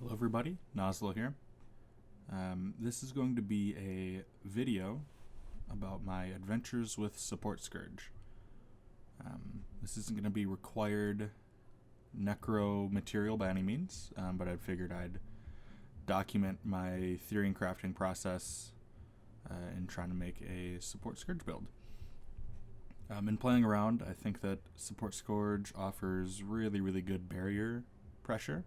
Hello everybody, Noslo here. This is going to be a video about my adventures with Support Scourge. This isn't going to be required necro material by any means, but I figured I'd document my theory and crafting process in trying to make a Support Scourge build. In playing around, I think that Support Scourge offers really good barrier pressure.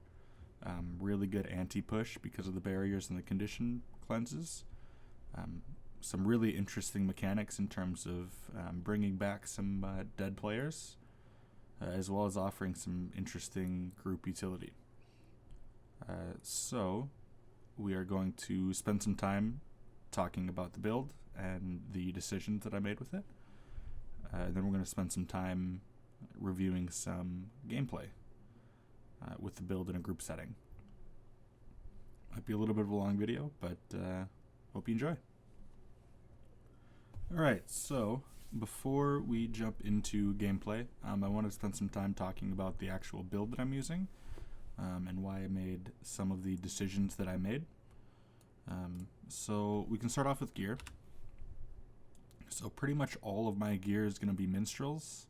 Really good anti-push because of the barriers and the condition cleanses. Some really interesting mechanics in terms of bringing back some dead players, as well as offering some interesting group utility. So we are going to spend some time talking about the build and the decisions that I made with it. Then we're going to spend some time reviewing some gameplay with the build in a group setting. Might be a little bit of a long video, but hope you enjoy. Alright, so before we jump into gameplay, I want to spend some time talking about the actual build that I'm using and why I made some of the decisions that I made. So we can start off with gear. So pretty much all of my gear is going to be minstrels.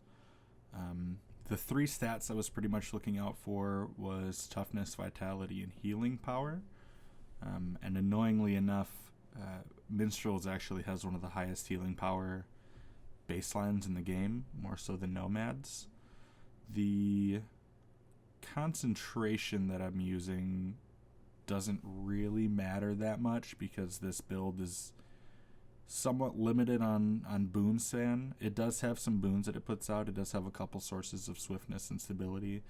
The three stats I was pretty much looking out for was toughness, vitality, and healing power. And annoyingly enough, minstrels actually has one of the highest healing power baselines in the game, more so than nomads. The concentration that I'm using doesn't really matter that much because this build is somewhat limited on boon sand. It does have some boons that it puts out. It does have a couple sources of swiftness and stability.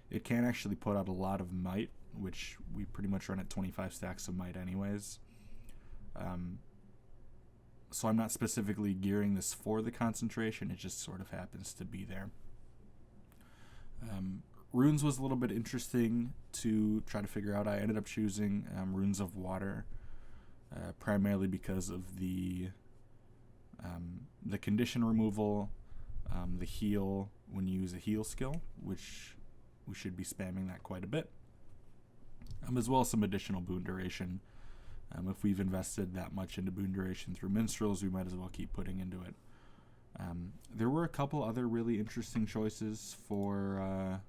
It can actually put out a lot of might, which we pretty much run at 25 stacks of might anyways. So I'm not specifically gearing this for the concentration. It just sort of happens to be there. Runes was a little bit interesting to try to figure out. I ended up choosing runes of water. Primarily because of the condition removal, the heal when you use a heal skill, which we should be spamming that quite a bit, as well as some additional boon duration. If we've invested that much into boon duration through minstrels, we might as well keep putting into it. There were a couple other really interesting choices for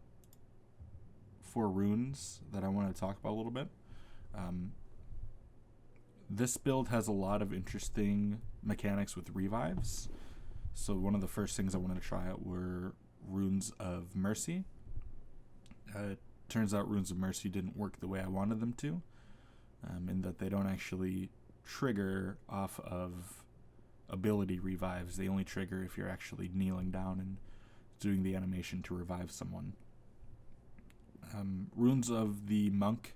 runes that I want to talk about a little bit. This build has a lot of interesting mechanics with revives. So one of the first things I wanted to try out were runes of mercy. It turns out runes of mercy didn't work the way I wanted them to, in that they don't actually trigger off of ability revives. They only trigger if you're actually kneeling down and doing the animation to revive someone. Runes of the monk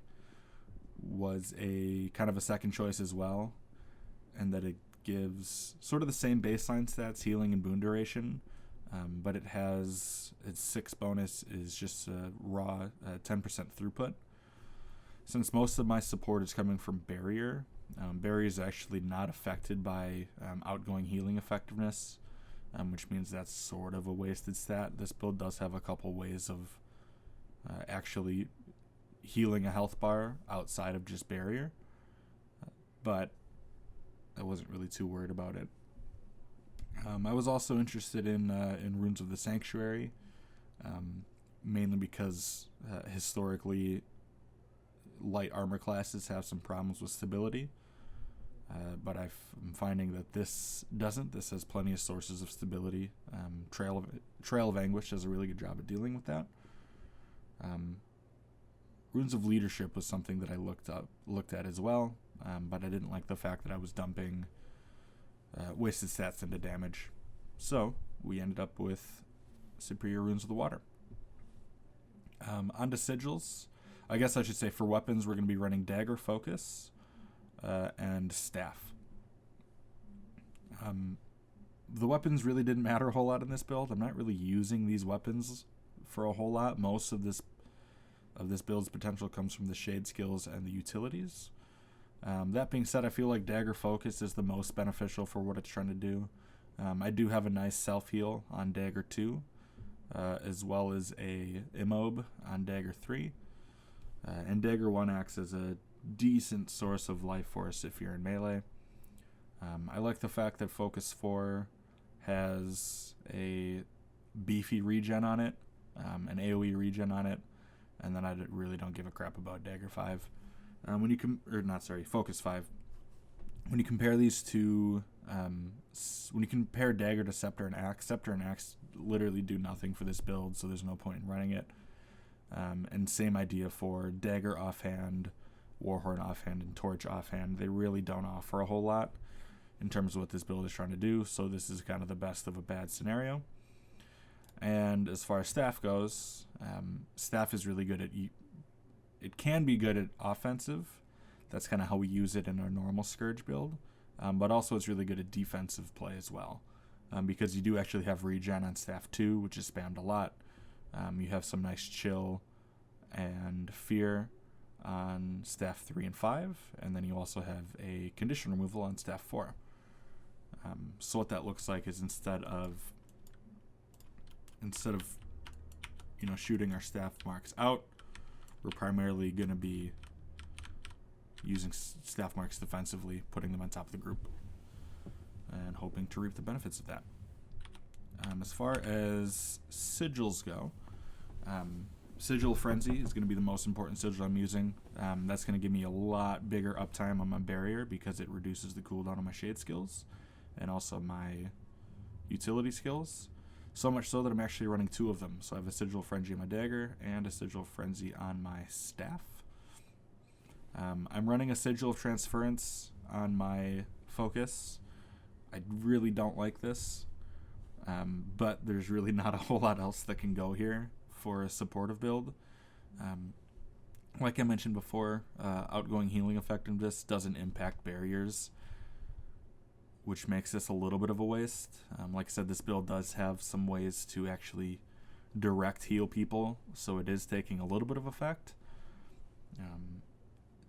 was a kind of a second choice as well, and that it gives sort of the same baseline stats, healing and boon duration, but it has its 6 bonus is just a raw 10% throughput. Since most of my support is coming from barrier, barrier is actually not affected by outgoing healing effectiveness, which means that's sort of a wasted stat. This build does have a couple ways of actually healing a health bar outside of just barrier, but I wasn't really too worried about it. I was also interested in runes of the sanctuary, mainly because historically light armor classes have some problems with stability, but I'm finding that this doesn't. This has plenty of sources of stability. Trail of Anguish does a really good job at dealing with that. Runes of Leadership was something that I looked at as well, but I didn't like the fact that I was dumping wasted stats into damage. So we ended up with Superior Runes of the Water. On to sigils. I guess I should say for weapons we're going to be running Dagger Focus and Staff. The weapons really didn't matter a whole lot in this build. I'm not really using these weapons for a whole lot. Most of this build's potential comes from the shade skills and the utilities. That being said, I feel like Dagger Focus is the most beneficial for what it's trying to do. I do have a nice self-heal on Dagger 2, as well as a immob on Dagger 3. And Dagger 1 acts as a decent source of life force if you're in melee. I like the fact that Focus 4 has a beefy regen on it, an AoE regen on it, and then I really don't give a crap about Dagger 5. Focus 5. When you compare these two, when you compare Dagger to Scepter and Axe literally do nothing for this build, so there's no point in running it. And same idea for Dagger offhand, Warhorn offhand, and Torch offhand. They really don't offer a whole lot in terms of what this build is trying to do, so this is kind of the best of a bad scenario. And as far as Staff goes, Staff is really good at... It can be good at offensive. That's kind of how we use it in our normal Scourge build. But also it's really good at defensive play as well. Because you do actually have regen on Staff 2, which is spammed a lot. You have some nice chill and fear on Staff 3 and 5. And then you also have a condition removal on Staff 4. So what that looks like is instead of shooting our staff marks out, we're primarily going to be using staff marks defensively, putting them on top of the group, and hoping to reap the benefits of that. As far as sigils go, Sigil Frenzy is going to be the most important sigil I'm using. That's going to give me a lot bigger uptime on my barrier because it reduces the cooldown on my shade skills and also my utility skills. So much so that I'm actually running 2 of them. So I have a Sigil Frenzy on my dagger and a Sigil Frenzy on my staff. I'm running a Sigil of Transference on my focus. I really don't like this, but there's really not a whole lot else that can go here for a supportive build. Like I mentioned before, outgoing healing effectiveness doesn't impact barriers, which makes this a little bit of a waste. Like I said, this build does have some ways to actually direct heal people, so it is taking a little bit of effect.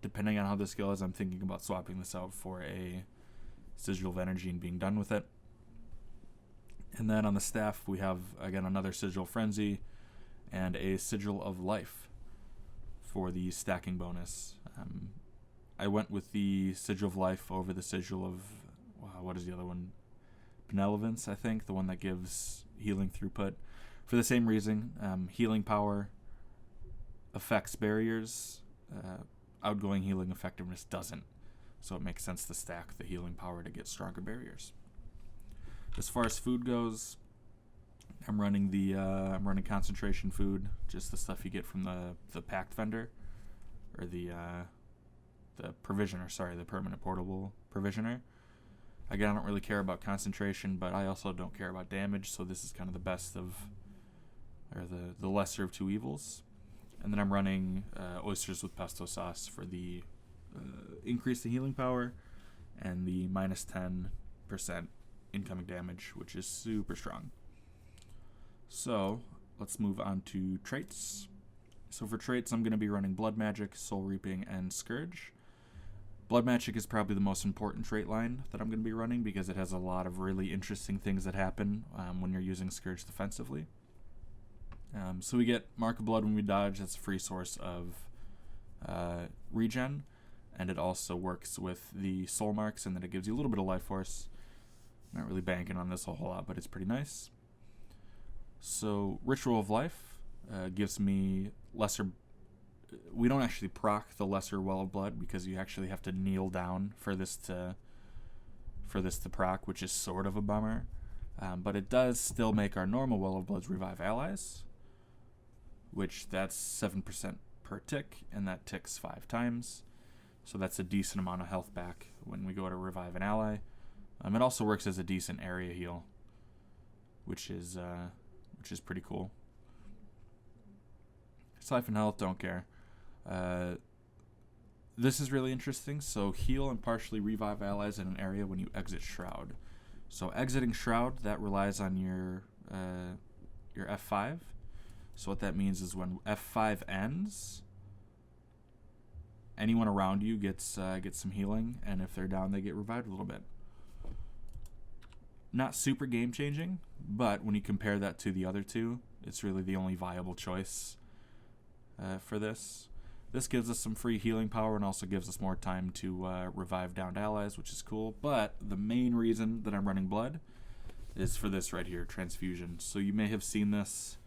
Depending on how this goes, I'm thinking about swapping this out for a Sigil of Energy and being done with it. And then on the staff, we have, again, another Sigil Frenzy and a Sigil of Life for the stacking bonus. I went with the Sigil of Life over the Sigil of... what is the other one? Benevolence, I think, the one that gives healing throughput. For the same reason, healing power affects barriers. Outgoing healing effectiveness doesn't. So it makes sense to stack the healing power to get stronger barriers. As far as food goes, I'm running concentration food, just the stuff you get from the packed vendor, or the provisioner. Sorry, the permanent portable provisioner. Again, I don't really care about concentration, but I also don't care about damage, so this is kind of the best of, or the lesser of 2 evils. And then I'm running oysters with pesto sauce for the increase the healing power and the minus 10% incoming damage, which is super strong. So let's move on to traits. So for traits, I'm going to be running Blood Magic, Soul Reaping, and Scourge. Blood Magic is probably the most important trait line that I'm going to be running because it has a lot of really interesting things that happen when you're using Scourge defensively. So we get Mark of Blood when we dodge. That's a free source of regen, and it also works with the soul marks, and then it gives you a little bit of life force. Not really banking on this a whole lot, but it's pretty nice. So Ritual of Life gives me lesser... We don't actually proc the lesser Well of Blood because you actually have to kneel down for this to proc, which is sort of a bummer. But it does still make our normal Well of Bloods revive allies, which that's 7% per tick, and that ticks 5 times. So that's a decent amount of health back when we go to revive an ally. It also works as a decent area heal, which is pretty cool. Siphon health, don't care. This is really interesting. So heal and partially revive allies in an area when you exit Shroud. So exiting Shroud, that relies on your F5. So what that means is when F5 ends, anyone around you gets some healing, and if they're down, they get revived a little bit. Not super game changing, but when you compare that to the other two, it's really the only viable choice for this. This gives us some free healing power and also gives us more time to revive downed allies, which is cool. But the main reason that I'm running blood is for this right here, transfusion. So you may have seen this.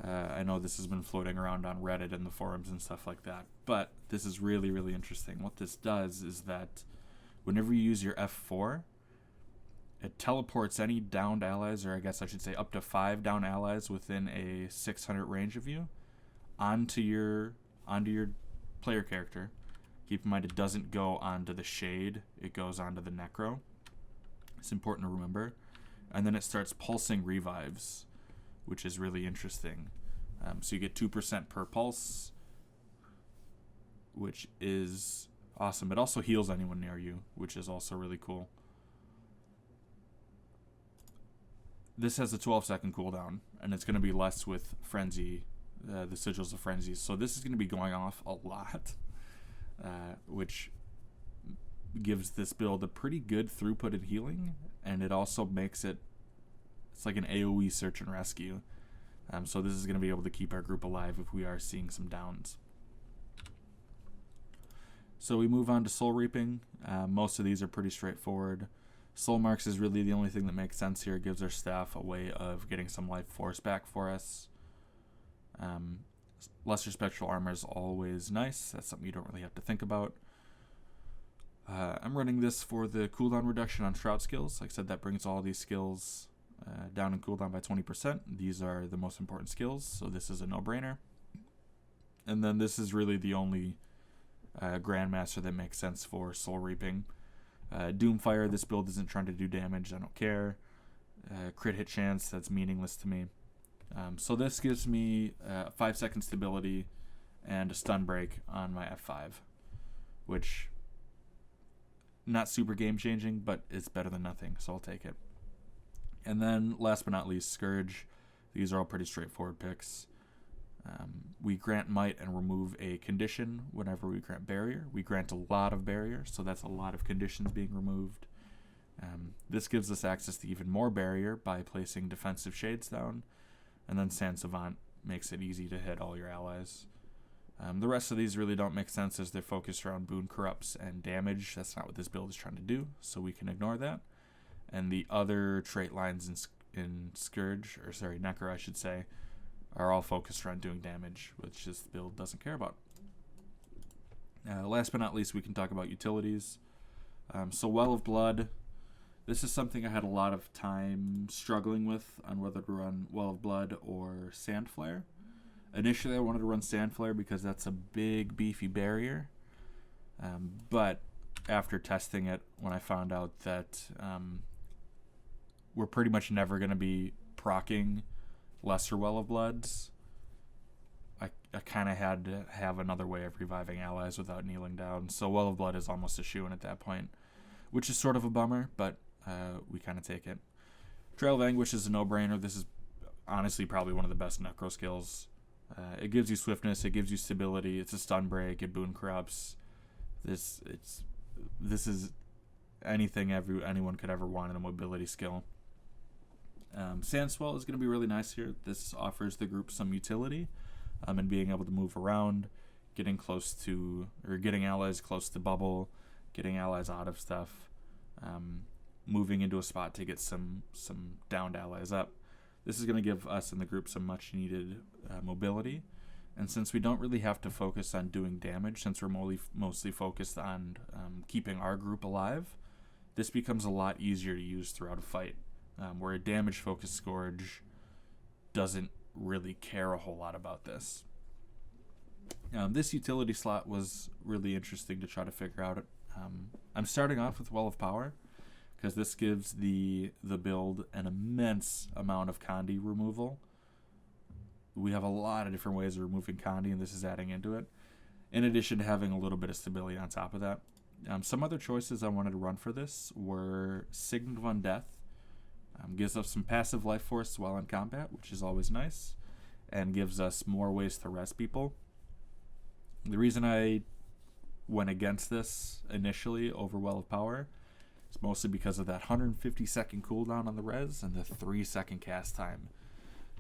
I know this has been floating around on Reddit and the forums and stuff like that. But this is really, really interesting. What this does is that whenever you use your F4, it teleports any downed allies, or I guess I should say up to 5 downed allies within a 600 range of you onto your player character. Keep in mind it doesn't go onto the Shade, it goes onto the Necro. It's important to remember. And then it starts pulsing revives, which is really interesting. So you get 2% per pulse, which is awesome. It also heals anyone near you, which is also really cool. This has a 12-second cooldown, and it's going to be less with Frenzy, the Sigils of Frenzy. So this is going to be going off a lot, which gives this build a pretty good throughput in healing, and it also makes it's like an AoE search and rescue. So this is going to be able to keep our group alive if we are seeing some downs. So we move on to Soul Reaping. Most of these are pretty straightforward. Soul Marks is really the only thing that makes sense here. It gives our staff a way of getting some life force back for us. Lesser Spectral Armor is always nice. That's something you don't really have to think about. I'm running this for the cooldown reduction on Shroud skills. Like I said, that brings all these skills down in cooldown by 20%. These are the most important skills, so this is a no-brainer. And then this is really the only Grandmaster that makes sense for Soul Reaping. Doomfire, this build isn't trying to do damage, I don't care. Crit hit chance, that's meaningless to me. So this gives me 5-second stability and a stun break on my F5, which not super game changing, but it's better than nothing, so I'll take it. And then last but not least, Scourge. These are all pretty straightforward picks. We grant Might and remove a condition whenever we grant Barrier. We grant a lot of Barrier, so that's a lot of conditions being removed. This gives us access to even more Barrier by placing defensive shades down. And then Sand Savant makes it easy to hit all your allies. The rest of these really don't make sense as they're focused around Boon Corrupts and damage. That's not what this build is trying to do, so we can ignore that. And the other trait lines in Scourge, or sorry, Necro I should say, are all focused around doing damage, which this build doesn't care about. Last but not least, we can talk about utilities. So Well of Blood, this is something I had a lot of time struggling with on whether to run Well of Blood or Sand Flare. Initially, I wanted to run Sand Flare because that's a big, beefy barrier. But after testing it, when I found out that we're pretty much never going to be proccing lesser Well of Bloods, I kind of had to have another way of reviving allies without kneeling down. So Well of Blood is almost a shoo-in at that point, which is sort of a bummer, but we kind of take it. Trail of Anguish is a no-brainer. This is honestly probably one of the best Necro skills. It gives you swiftness, it gives you stability, it's a stun break, it boon corrupts. This is anything anyone could ever want in a mobility skill. Sandswell is going to be really nice here. This offers the group some utility and being able to move around, getting allies close to bubble, getting allies out of stuff, moving into a spot to get some downed allies up. This is going to give us in the group some much needed mobility. And since we don't really have to focus on doing damage, since we're mostly focused on keeping our group alive, this becomes a lot easier to use throughout a fight. Where a damage-focused Scourge doesn't really care a whole lot about this. This utility slot was really interesting to try to figure out. I'm starting off with Well of Power, because this gives the build an immense amount of Condi removal. We have a lot of different ways of removing Condi, and this is adding into it, in addition to having a little bit of stability on top of that. Some other choices I wanted to run for this were Signet of Undeath. Gives us some passive life force while in combat, which is always nice, and gives us more ways to rest people. The reason I went against this initially over Well of Power is mostly because of that 150-second cooldown on the res and the 3-second cast time.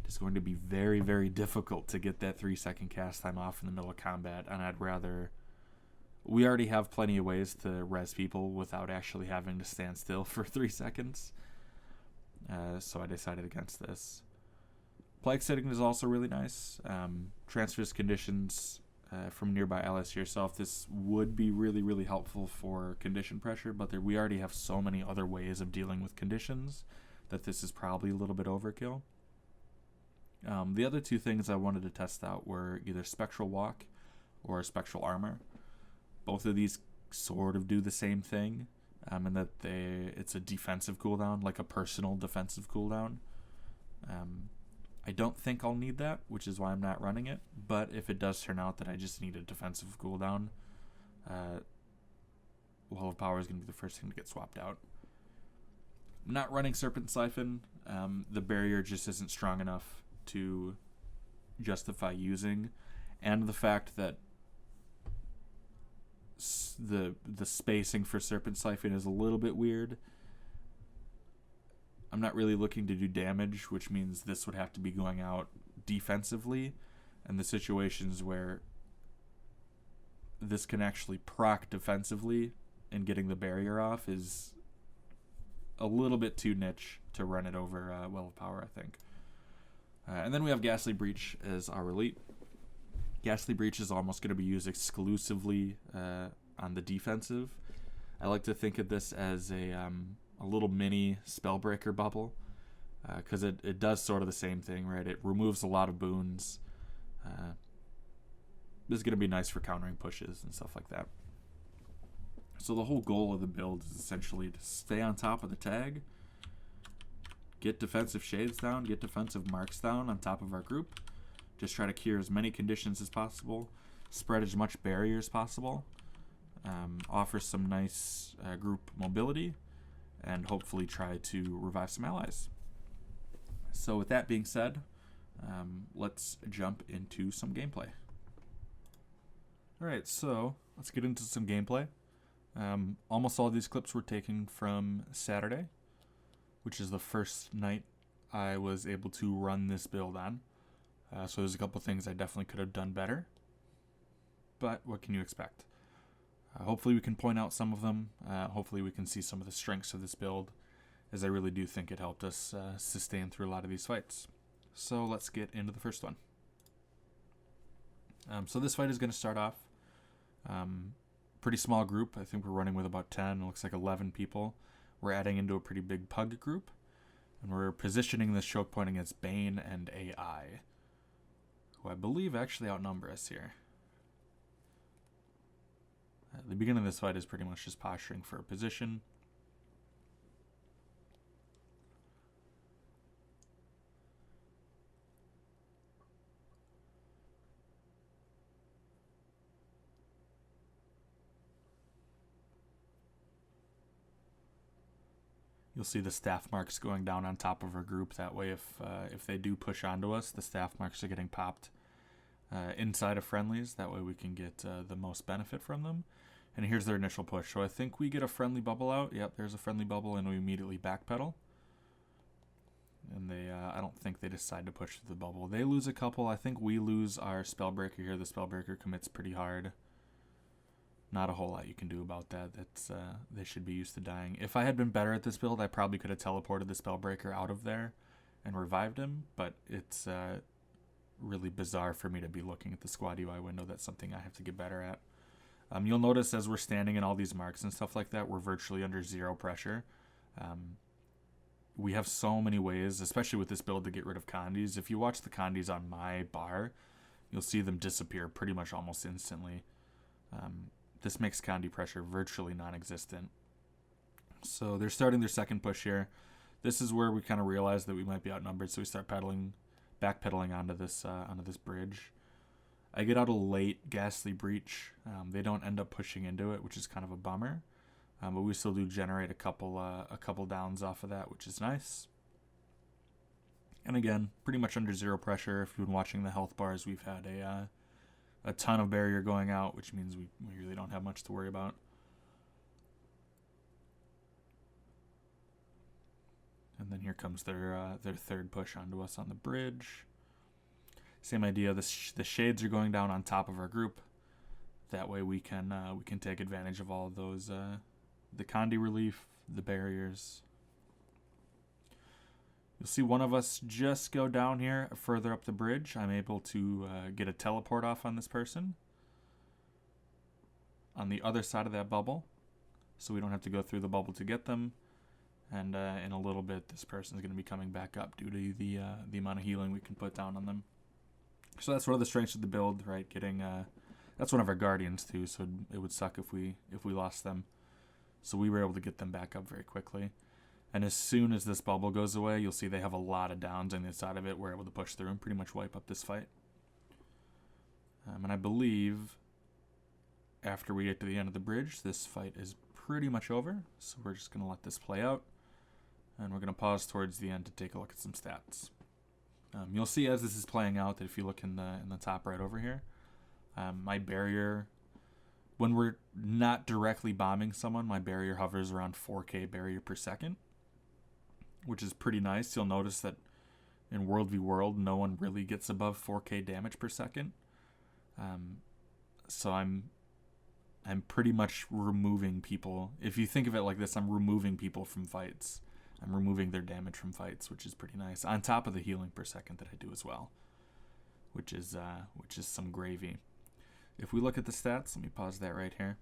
is going to be very, very difficult to get that 3-second cast time off in the middle of combat, and I'd rather... We already have plenty of ways to res people without actually having to stand still for 3 seconds. So I decided against this. Plague sitting is also really nice. Transfers conditions from nearby allies to yourself. This would be really, really helpful for condition pressure, but we already have so many other ways of dealing with conditions that this is probably a little bit overkill. The other two things I wanted to test out were either Spectral Walk or Spectral Armor. Both of these sort of do the same thing, and that it's a defensive cooldown, like a personal defensive cooldown. I don't think I'll need that, which is why I'm not running it, but if it does turn out that I just need a defensive cooldown, Well of Power is going to be the first thing to get swapped out. I'm not running Serpent Siphon. The barrier just isn't strong enough to justify using, and the fact that the spacing for Serpent Siphon is a little bit weird. I'm not really looking to do damage, which means this would have to be going out defensively, and the situations where this can actually proc defensively and getting the barrier off is a little bit too niche to run it over Well of Power, I think. And then we have Ghastly Breach as our elite. Ghastly Breach is almost going to be used exclusively on the defensive. I like to think of this as a little mini Spellbreaker bubble, because it does sort of the same thing, right? It removes a lot of boons. This is going to be nice for countering pushes and stuff like that. So the whole goal of the build is essentially to stay on top of the tag, get defensive shades down, get defensive marks down on top of our group, just try to cure as many conditions as possible, spread as much barrier as possible, offer some nice group mobility, and hopefully try to revive some allies. So with that being said, let's jump into some gameplay. Alright, so let's get into some gameplay. Almost all of these clips were taken from Saturday, which is the first night I was able to run this build on. So there's a couple things I definitely could have done better, but what can you expect? Hopefully we can point out some of them. Hopefully we can see some of the strengths of this build, as I really do think it helped us sustain through a lot of these fights. So let's get into the first one. So this fight is going to start off pretty small group. I think we're running with about 10. It looks like 11 people. We're adding into a pretty big pug group, and we're positioning this choke point against Bane and AI, who I believe actually outnumber us here. The beginning of this fight is pretty much just posturing for a position. You'll see the staff marks going down on top of our group. That way, if they do push onto us, the staff marks are getting popped inside of friendlies. That way we can get the most benefit from them. And here's their initial push. So I think we get a friendly bubble out. Yep, there's a friendly bubble, and we immediately backpedal. And they, I don't think they decide to push through the bubble. They lose a couple. I think we lose our Spellbreaker here. The Spellbreaker commits pretty hard. Not a whole lot you can do about that. That's they should be used to dying. If I had been better at this build, I probably could have teleported the Spellbreaker out of there and revived him, but it's really bizarre for me to be looking at the squad UI window. That's something I have to get better at. You'll notice as we're standing in all these marks and stuff like that, we're virtually under zero pressure. We have so many ways, especially with this build, to get rid of condies. If you watch the condies on my bar, you'll see them disappear pretty much almost instantly. This makes condi pressure virtually non-existent. So they're starting their second push here. This is where we kind of realize that we might be outnumbered, so we start backpedaling onto this bridge. I get out a late Ghastly Breach. They don't end up pushing into it, which is kind of a bummer. But we still do generate a couple downs off of that, which is nice. And again, pretty much under zero pressure. If you've been watching the health bars, we've had a ton of barrier going out, which means we really don't have much to worry about. And then here comes their third push onto us on the bridge. Same idea. The shades are going down on top of our group. That way we can take advantage of all of those, the Condi relief, the barriers. You'll see one of us just go down here further up the bridge. I'm able to get a teleport off on this person on the other side of that bubble, so we don't have to go through the bubble to get them. And in a little bit, this person is going to be coming back up due to the amount of healing we can put down on them. So that's one of the strengths of the build, right? Getting that's one of our guardians too, so it would suck if we lost them. So we were able to get them back up very quickly. And as soon as this bubble goes away, you'll see they have a lot of downs on the side of it. We're able to push through and pretty much wipe up this fight. And I believe after we get to the end of the bridge, this fight is pretty much over. So we're just going to let this play out. And we're going to pause towards the end to take a look at some stats. You'll see as this is playing out that if you look in the top right over here, my barrier, when we're not directly bombing someone, my barrier hovers around 4K barrier per second, which is pretty nice. You'll notice that in World v World, no one really gets above 4K damage per second. So I'm pretty much removing people. If you think of it like this, I'm removing people from fights. I'm removing their damage from fights, which is pretty nice. On top of the healing per second that I do as well, which is some gravy. If we look at the stats, let me pause that right here.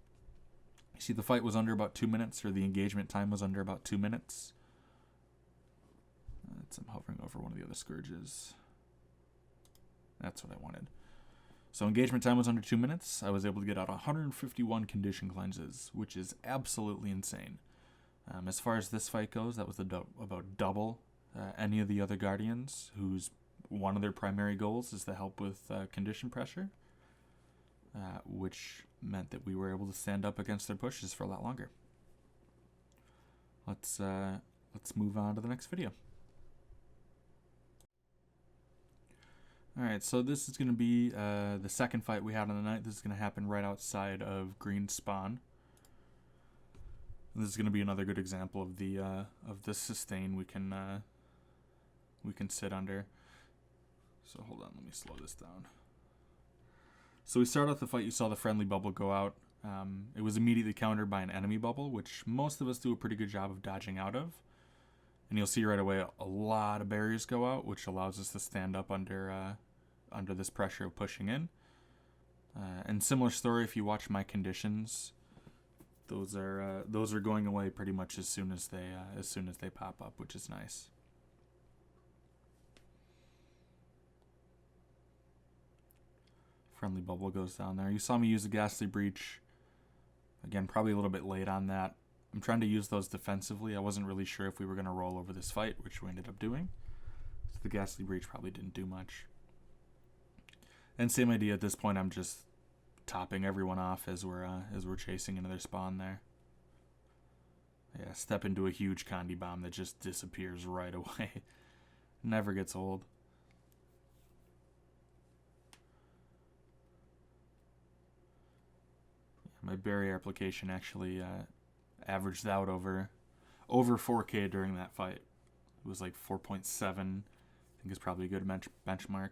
You see the fight was under about 2 minutes, or the engagement time was under about 2 minutes. I'm hovering over one of the other Scourges. That's what I wanted. So engagement time was under 2 minutes. I was able to get out 151 condition cleanses, which is absolutely insane. As far as this fight goes, that was about double any of the other Guardians, whose one of their primary goals is to help with condition pressure, which meant that we were able to stand up against their pushes for a lot longer. Let's move on to the next video. Alright, so this is going to be the second fight we had on the night. This is going to happen right outside of Green Spawn. This is going to be another good example of the sustain we can sit under. So hold on, let me slow this down. So we start off the fight. You saw the friendly bubble go out. It was immediately countered by an enemy bubble, which most of us do a pretty good job of dodging out of. And you'll see right away a lot of barriers go out, which allows us to stand up under this pressure of pushing in. And similar story if you watch my conditions. Those are going away pretty much as soon as they pop up, which is nice. Friendly bubble goes down there. You saw me use a ghastly breach. Again, probably a little bit late on that. I'm trying to use those defensively. I wasn't really sure if we were going to roll over this fight, which we ended up doing. So the ghastly breach probably didn't do much. And same idea at this point. I'm just topping everyone off as we're chasing into their spawn there. Yeah, step into a huge Condi bomb that just disappears right away. Never gets old. My barrier application actually averaged out over 4K during that fight. It was like 4.7. I think it's probably a good benchmark.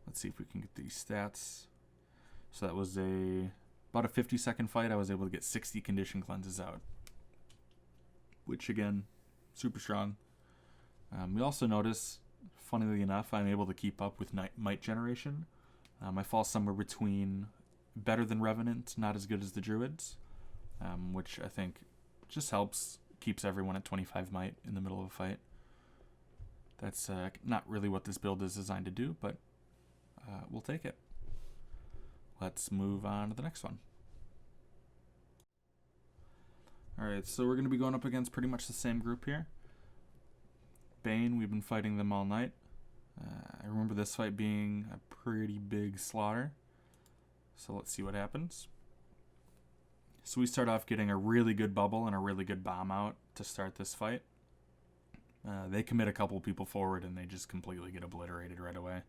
Let's see if we can get these stats. So that was about a 50-second fight. I was able to get 60 condition cleanses out, which again, super strong. We also notice, funnily enough, I'm able to keep up with might generation. I fall somewhere between better than Revenant, not as good as the Druids, which I think just helps, keeps everyone at 25 might in the middle of a fight. That's not really what this build is designed to do, but we'll take it. Let's move on to the next one. Alright, so we're going to be going up against pretty much the same group here. Bane, we've been fighting them all night. I remember this fight being a pretty big slaughter. So let's see what happens. So we start off getting a really good bubble and a really good bomb out to start this fight. They commit a couple people forward and they just completely get obliterated right away.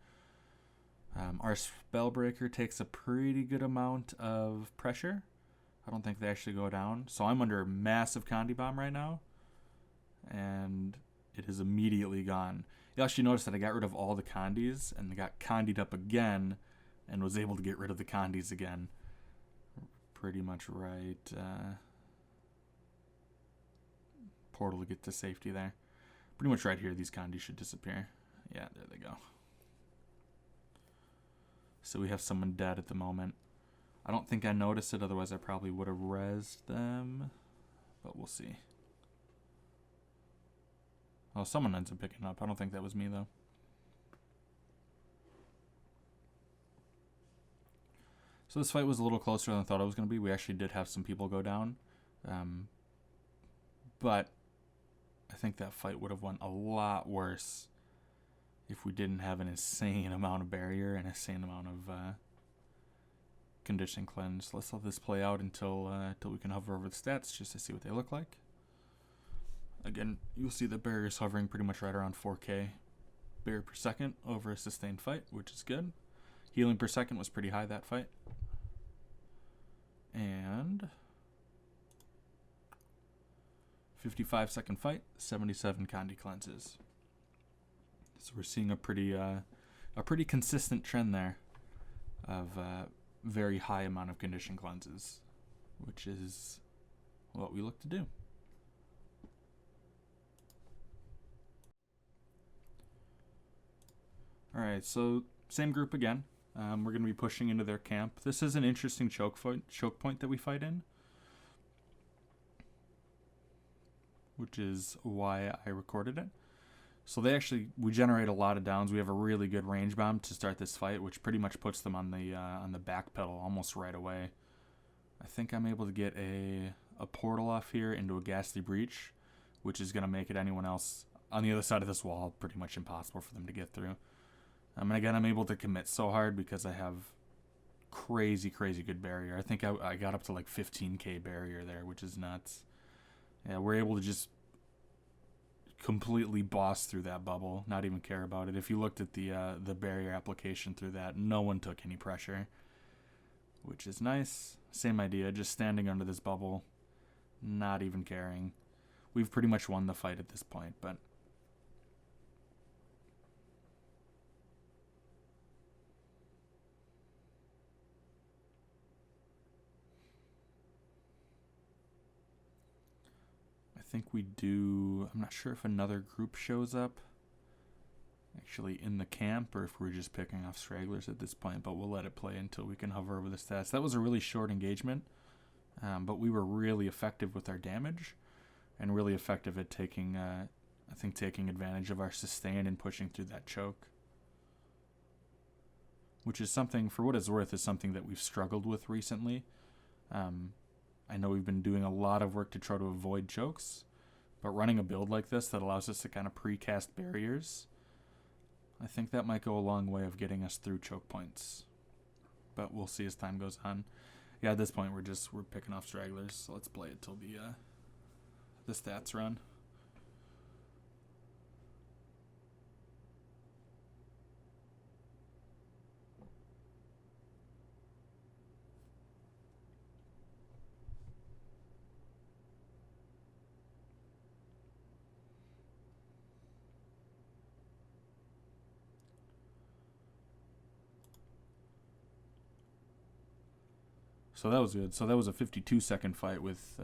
Our Spellbreaker takes a pretty good amount of pressure. I don't think they actually go down. So I'm under a massive Condi bomb right now. And it is immediately gone. You'll actually notice that I got rid of all the condies and got condied up again and was able to get rid of the condies again. Pretty much right. Portal to get to safety there. Pretty much right here, these condies should disappear. Yeah, there they go. So we have someone dead at the moment. I don't think I noticed it, otherwise I probably would have rezzed them. But we'll see. Oh, someone ends up picking up. I don't think that was me, though. So this fight was a little closer than I thought it was going to be. We actually did have some people go down. But I think that fight would have went a lot worse if we didn't have an insane amount of barrier and an insane amount of condition cleanse. Let's let this play out until we can hover over the stats just to see what they look like. Again, you'll see the barriers hovering pretty much right around 4K barrier per second over a sustained fight, which is good. Healing per second was pretty high that fight. And 55-second fight, 77 Condi cleanses. So we're seeing a pretty consistent trend there of very high amount of condition cleanses, which is what we look to do. Alright, so same group again. We're going to be pushing into their camp. This is an interesting choke point that we fight in, which is why I recorded it. So we generate a lot of downs. We have a really good range bomb to start this fight, which pretty much puts them on the back pedal almost right away. I think I'm able to get a portal off here into a ghastly breach, which is going to make it anyone else on the other side of this wall pretty much impossible for them to get through. And again, I'm able to commit so hard because I have crazy good barrier. I think I got up to like 15k barrier there, which is nuts. Yeah, we're able to just completely boss through that bubble, not even care about it. If you looked at the barrier application through that, no one took any pressure, which is nice. Same idea, just standing under this bubble, not even caring. We've pretty much won the fight at this point, but I think we do. I'm not sure if another group shows up actually in the camp or if we're just picking off stragglers at this point, but we'll let it play until we can hover over the stats. That was a really short engagement, but we were really effective with our damage and really effective at taking advantage of our sustain and pushing through that choke, which is something, for what it's worth, is something that we've struggled with recently. I know we've been doing a lot of work to try to avoid chokes, but running a build like this that allows us to kind of precast barriers, I think that might go a long way of getting us through choke points. But we'll see as time goes on. Yeah, at this point we're picking off stragglers, so let's play it till the stats run. So that was good. So that was a 52-second fight with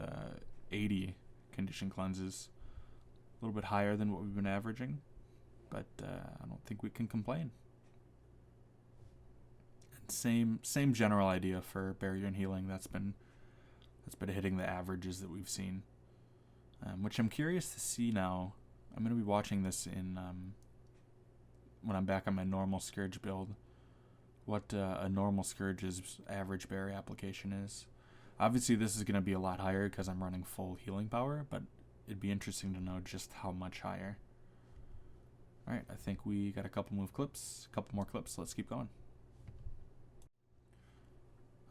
80 condition cleanses. A little bit higher than what we've been averaging, but I don't think we can complain. And same general idea for barrier and healing. That's been hitting the averages that we've seen, which I'm curious to see now. I'm going to be watching this in when I'm back on my normal Scourge build, what a normal Scourge's average barrier application is. Obviously this is going to be a lot higher because I'm running full healing power, but it'd be interesting to know just how much higher. Alright, I think we got a couple more clips, let's keep going.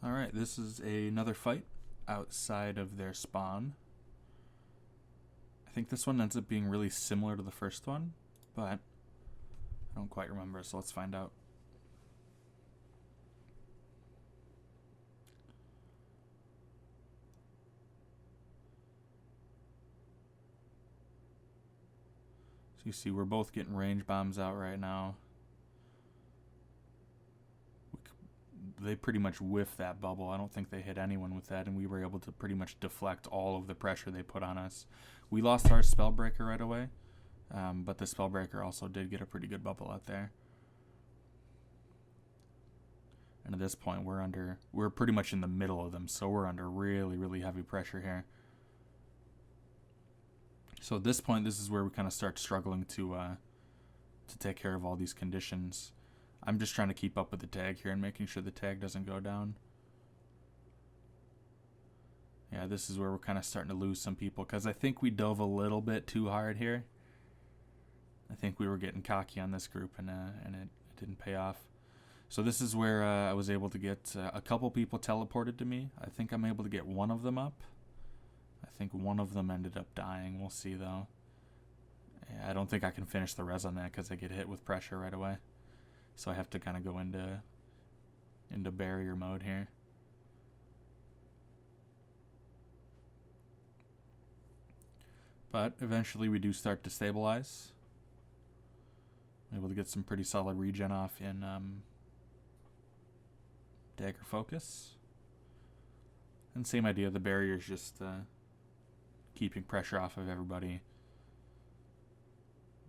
Alright, this is another fight outside of their spawn. I think this one ends up being really similar to the first one, but I don't quite remember, so let's find out. So you see we're both getting range bombs out right now. They pretty much whiffed that bubble. I don't think they hit anyone with that, and we were able to pretty much deflect all of the pressure they put on us. We lost our Spellbreaker right away, but the Spellbreaker also did get a pretty good bubble out there. And at this point, we're pretty much in the middle of them, so we're under really, really heavy pressure here. So at this point, this is where we kind of start struggling to take care of all these conditions. I'm just trying to keep up with the tag here and making sure the tag doesn't go down. Yeah, this is where we're kind of starting to lose some people, because I think we dove a little bit too hard here. I think we were getting cocky on this group, and it didn't pay off. So this is where I was able to get a couple people teleported to me. I think I'm able to get one of them up. I think one of them ended up dying. We'll see, though. Yeah, I don't think I can finish the res on that because I get hit with pressure right away. So I have to kind of go into barrier mode here. But eventually we do start to stabilize. I'm able to get some pretty solid regen off in Dagger Focus. And same idea, the barrier is just keeping pressure off of everybody.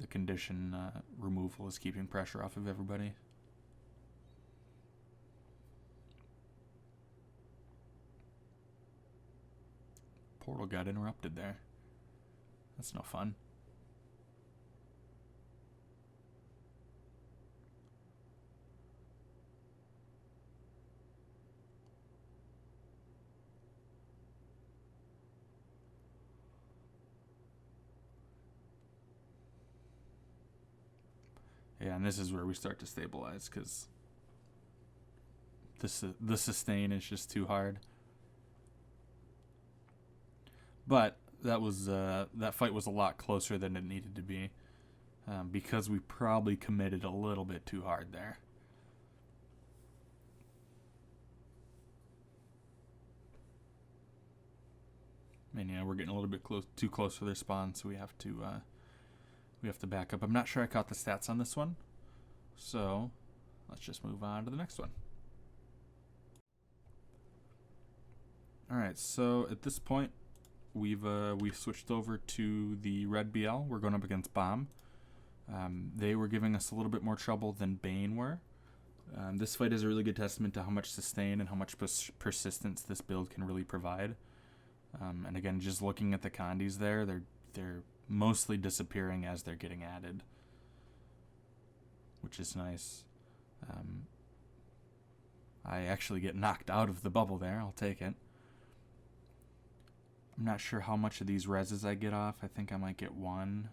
The condition removal is keeping pressure off of everybody. Portal got interrupted there. That's no fun. Yeah, and this is where we start to stabilize, because the sustain is just too hard. But that fight was a lot closer than it needed to be, because we probably committed a little bit too hard there. And yeah, we're getting a little bit too close for their spawn, so we have to back up. I'm not sure I caught the stats on this one, so let's just move on to the next one. All right, so at this point, we've switched over to the red BL. We're going up against Bomb. They were giving us a little bit more trouble than Bane were. This fight is a really good testament to how much sustain and how much persistence this build can really provide. And again, just looking at the condies there, they're mostly disappearing as they're getting added, which is nice. I actually get knocked out of the bubble there. I'll take it. I'm not sure how much of these reses I get off. I think I might get one.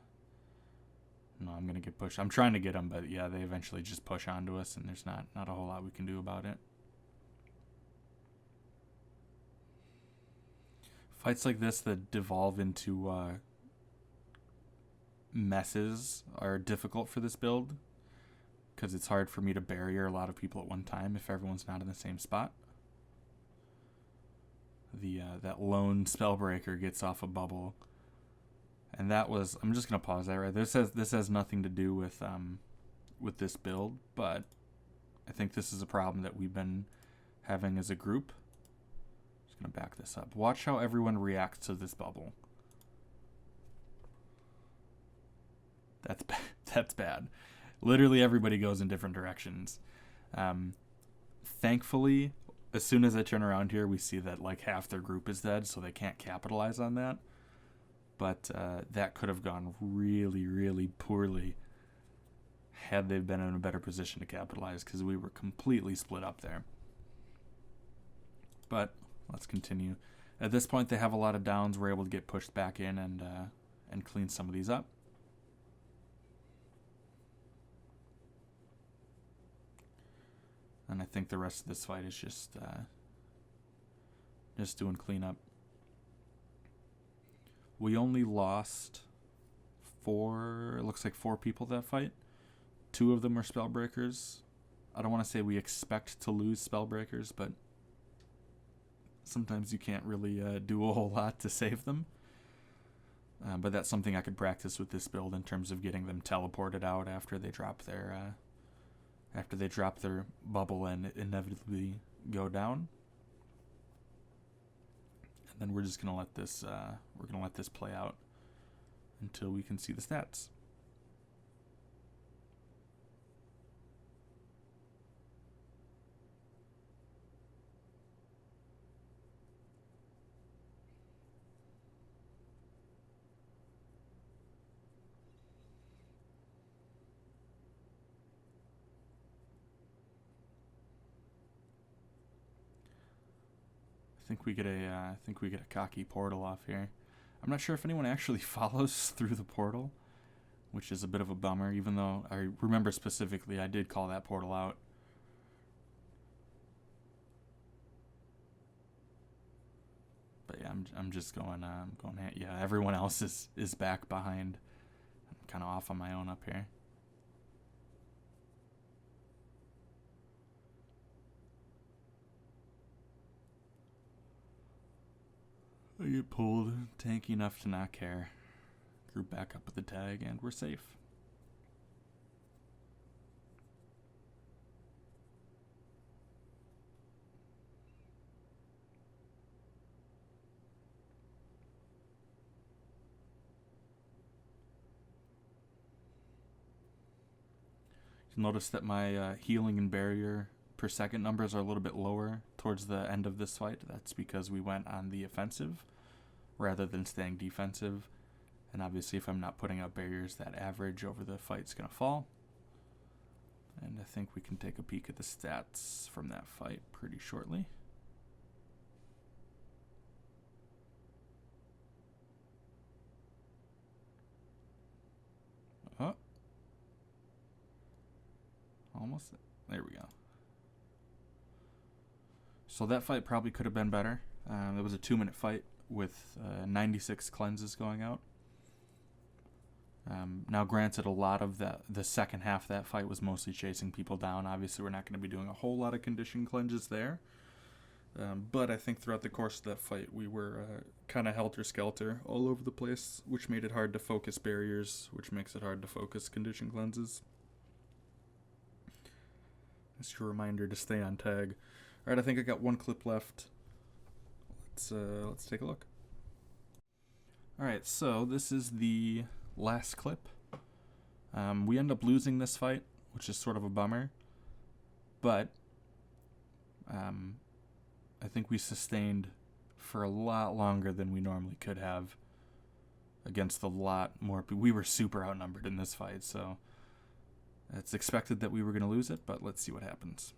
No, I'm going to get pushed. I'm trying to get them, but yeah, they eventually just push onto us, and there's not a whole lot we can do about it. Fights like this that devolve into messes are difficult for this build, because it's hard for me to barrier a lot of people at one time if everyone's not in the same spot. That lone Spellbreaker gets off a bubble, and that was, I'm just gonna pause that right there. This has nothing to do with this build, but I think this is a problem that we've been having as a group. Just gonna back this up. Watch how everyone reacts to this bubble. That's bad. That's bad. Literally everybody goes in different directions. Thankfully, as soon as I turn around here, we see that like half their group is dead, so they can't capitalize on that. But that could have gone really, really poorly had they been in a better position to capitalize, because we were completely split up there. But let's continue. At this point, they have a lot of downs. We're able to get pushed back in and clean some of these up. And I think the rest of this fight is just doing cleanup. We only lost it looks like 4 people that fight. 2 of them are Spellbreakers. I don't want to say we expect to lose Spellbreakers, but sometimes you can't really do a whole lot to save them. But that's something I could practice with this build in terms of getting them teleported out after they drop their bubble and inevitably go down. And then we're just gonna let this play out until we can see the stats. I think we get a cocky portal off here. I'm not sure if anyone actually follows through the portal, which is a bit of a bummer, even though I remember specifically I did call that portal out. But yeah, I'm just going yeah, everyone else is back behind. I'm kind of off on my own up here. I get pulled, tanky enough to not care. Group back up with the tag, and we're safe. You'll notice that my healing and barrier per second numbers are a little bit lower towards the end of this fight. That's because we went on the offensive rather than staying defensive. And obviously if I'm not putting out barriers, that average over the fight's going to fall. And I think we can take a peek at the stats from that fight pretty shortly. Oh. Almost. There we go. So that fight probably could have been better. It was a 2-minute fight with 96 cleanses going out. Now, granted, a lot of the second half of that fight was mostly chasing people down. Obviously, we're not going to be doing a whole lot of condition cleanses there. But I think throughout the course of that fight, we were kind of helter-skelter all over the place, which made it hard to focus barriers, which makes it hard to focus condition cleanses. Just a reminder to stay on tag. All right, I think I got one clip left. Let's take a look. All right, so this is the last clip. We end up losing this fight, which is sort of a bummer, but I think we sustained for a lot longer than we normally could have against a lot more people. We were super outnumbered in this fight, so it's expected that we were going to lose it, but let's see what happens.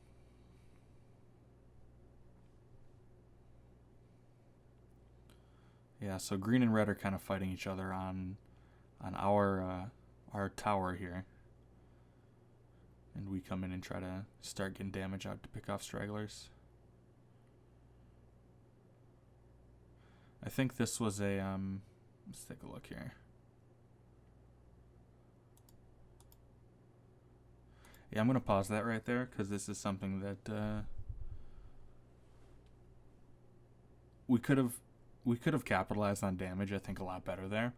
Yeah, so green and red are kind of fighting each other on our tower here. And we come in and try to start getting damage out to pick off stragglers. I think this was a, let's take a look here. Yeah, I'm going to pause that right there because this is something that we could have capitalized on damage, I think, a lot better there.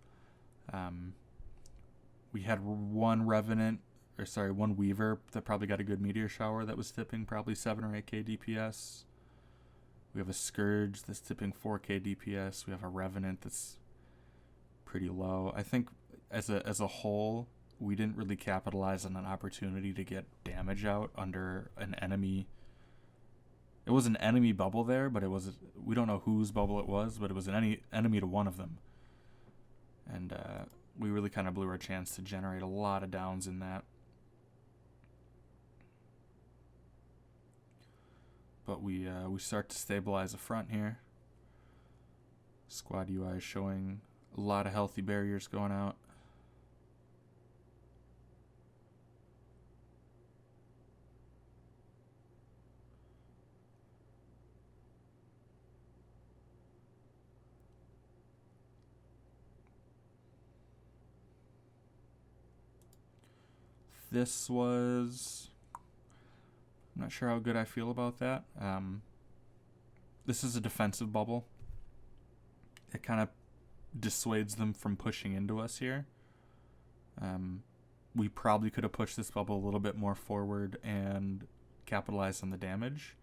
We had one Weaver that probably got a good meteor shower that was tipping probably 7 or 8k DPS. We have a Scourge that's tipping 4k DPS. We have a Revenant that's pretty low. I think as a whole, we didn't really capitalize on an opportunity to get damage out under an enemy. It was an enemy bubble there, but we don't know whose bubble it was, but it was an enemy to one of them. And we really kind of blew our chance to generate a lot of downs in that. But we start to stabilize the front here. Squad UI is showing a lot of healthy barriers going out. This was... I'm not sure how good I feel about that. This is a defensive bubble. It kind of dissuades them from pushing into us here. We probably could have pushed this bubble a little bit more forward and capitalized on the damage.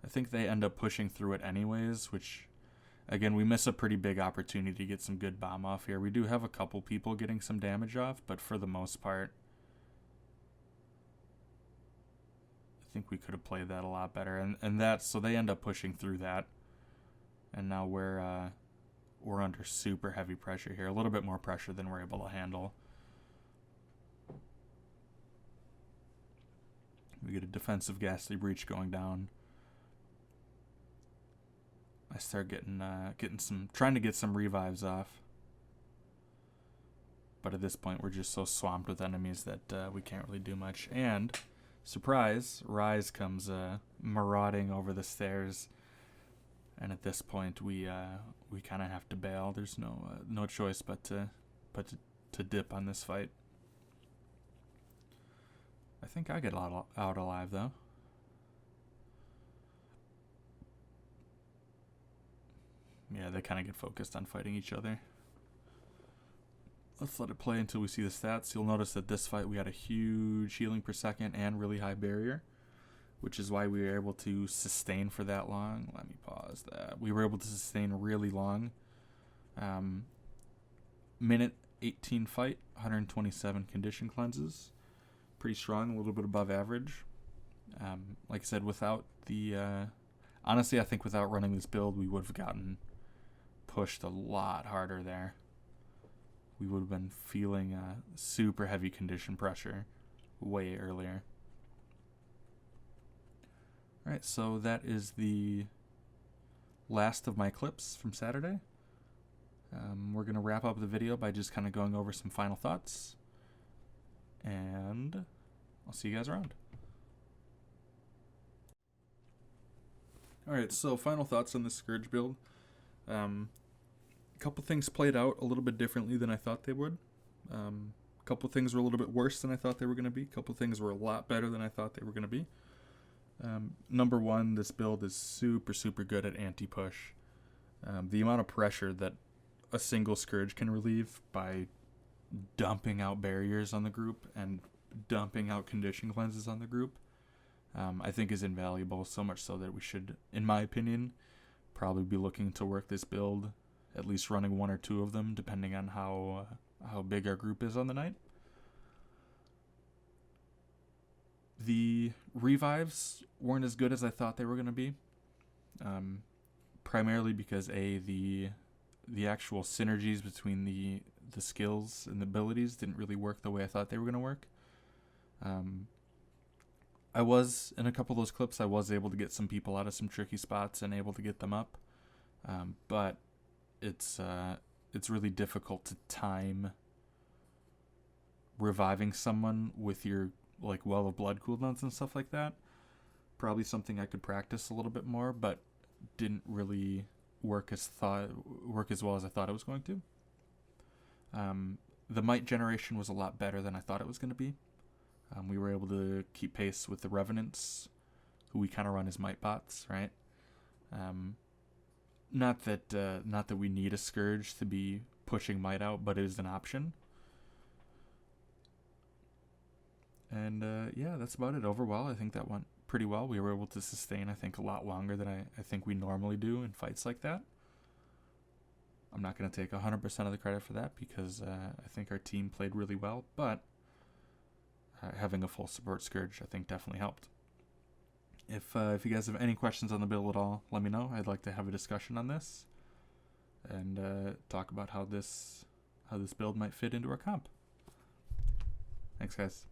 I think they end up pushing through it anyways, which, again, we miss a pretty big opportunity to get some good bomb off here. We do have a couple people getting some damage off, but for the most part, I think we could have played that a lot better. And that's, so they end up pushing through that. And now we're under super heavy pressure here. A little bit more pressure than we're able to handle. We get a defensive ghastly breach going down. I start trying to get some revives off. But at this point, we're just so swamped with enemies that we can't really do much. And, surprise, Rise comes marauding over the stairs. And at this point, we kind of have to bail. There's no choice but to dip on this fight. I think I get out alive, though. Yeah, they kind of get focused on fighting each other. Let's let it play until we see the stats. You'll notice that this fight we had a huge healing per second and really high barrier, which is why we were able to sustain for that long. Let me pause that. We were able to sustain really long. Minute 18 fight, 127 condition cleanses. Pretty strong, a little bit above average. Like I said, without the... honestly, I think without running this build, we would have gotten pushed a lot harder there. We would have been feeling super heavy condition pressure way earlier. Alright, so that is the last of my clips from Saturday. We're going to wrap up the video by just kind of going over some final thoughts. And I'll see you guys around. Alright, so final thoughts on the Scourge build. A couple things played out a little bit differently than I thought they would. A couple things were a little bit worse than I thought they were going to be. A couple things were a lot better than I thought they were going to be. Number one, this build is super, super good at anti-push. The amount of pressure that a single Scourge can relieve by dumping out barriers on the group and dumping out condition cleanses on the group, I think is invaluable, so much so that we should, in my opinion, probably be looking to work this build, at least running one or two of them, depending on how big our group is on the night. The revives weren't as good as I thought they were going to be, primarily because the actual synergies between the skills and the abilities didn't really work the way I thought they were going to work. I was, in a couple of those clips, I was able to get some people out of some tricky spots and able to get them up, but it's really difficult to time reviving someone with your Well of Blood cooldowns and stuff like that. Probably something I could practice a little bit more, but didn't really work as well as I thought it was going to. The might generation was a lot better than I thought it was going to be. We were able to keep pace with the Revenants, who we kind of run as might bots, right? Not that we need a Scourge to be pushing might out, but it is an option. And yeah, that's about it. Overall, I think that went pretty well. We were able to sustain, I think, a lot longer than I think we normally do in fights like that. I'm not going to take 100% of the credit for that because I think our team played really well, but having a full support Scourge, I think, definitely helped. If you guys have any questions on the build at all, let me know. I'd like to have a discussion on this and talk about how this build might fit into our comp. Thanks, guys.